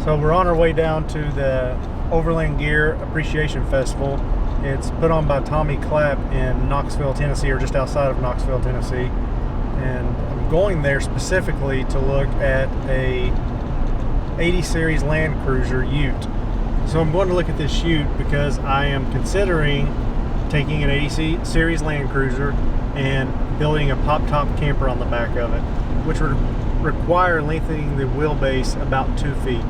So we're on our way down to the Overland Gear Appreciation Festival. It's put on by Tommy Clapp in Knoxville, Tennessee, or just outside of Knoxville, Tennessee. And I'm going there specifically to look at a 80 series Land Cruiser Ute. So I'm going to look at this Ute because I am considering taking an 80 series Land Cruiser and building a pop-top camper on the back of it, which would require lengthening the wheelbase about 2 feet.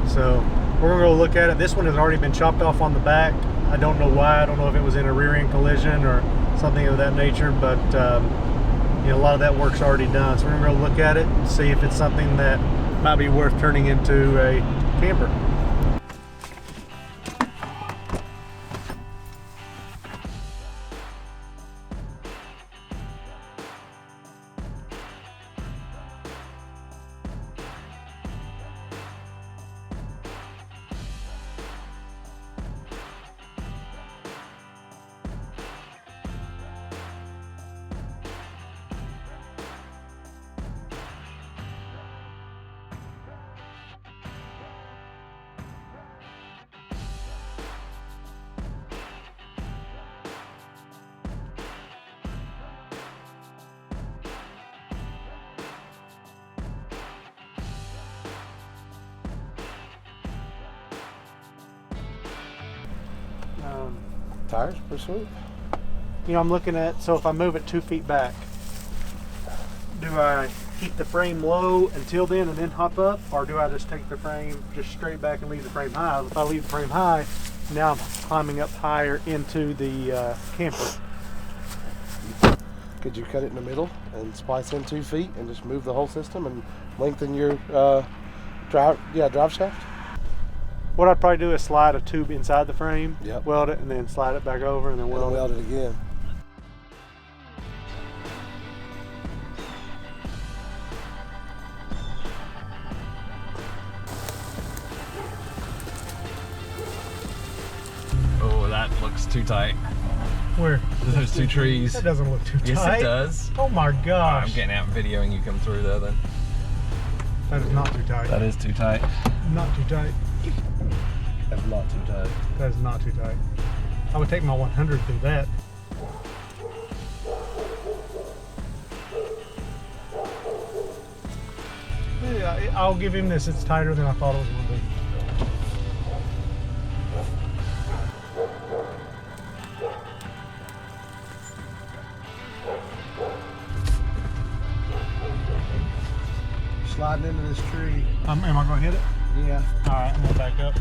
So we're gonna go look at it. This one has already been chopped off on the back. I don't know why. I don't know if it was in a rear end collision or something of that nature, but you know, a lot of that work's already done. So we're gonna go look at it and see if it's something that might be worth turning into a camper. Tires, pretty sweet. You know, I'm looking at, so if I move it 2 feet back, do I keep the frame low until then and then hop up, or do I just take the frame just straight back and leave the frame high? If I leave the frame high, now I'm climbing up higher into the camper. Could you cut it in the middle and splice in 2 feet and just move the whole system and lengthen your drive shaft? What I'd probably do is slide a tube inside the frame, Yep. weld it, and then slide it back over, and then weld it again. Oh, that looks too tight. Where? Those two trees. That doesn't look too tight. Yes, it does. Oh my gosh. I'm getting out and videoing you come through though then. That is not too tight. That is too tight. Not too tight. That's not too tight. That is not too tight. I would take my 100 through that. Yeah, I'll give him this. It's tighter than I thought it was going to be. Sliding into this tree. Am I going to hit it? Yeah. All right, I'm going to back up.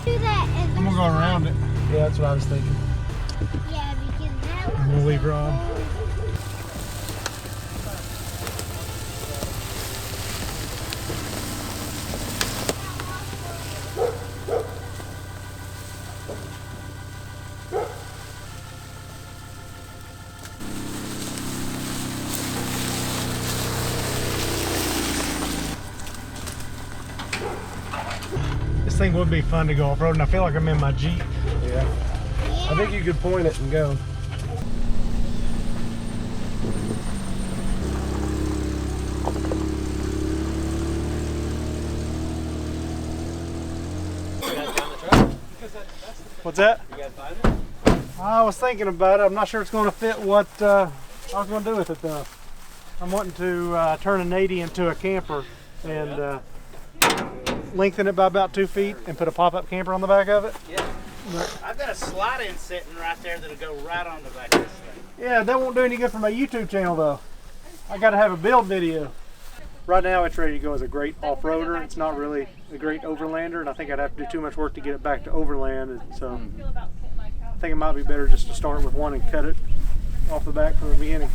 Do that and I'm going to go around it. Yeah, that's what I was thinking. Yeah, because that I'm going to leave her on. This thing would be fun to go off-road, and I feel like I'm in my Jeep. Yeah. I think you could point it and go. What's that? You guys find it? I was thinking about it. I'm not sure it's going to fit what I was going to do with it though. I'm wanting to turn an 80 into a camper and lengthen it by about 2 feet and put a pop-up camper on the back of it. Yeah. I've got a slide-in sitting right there that'll go right on the back of this thing. Yeah, that won't do any good for my YouTube channel though. I got to have a build video. Right now it's ready to go as a great off-roader. It's not really a great overlander, and I think I'd have to do too much work to get it back to overland. And so I think it might be better just to start with one and cut it off the back from the beginning.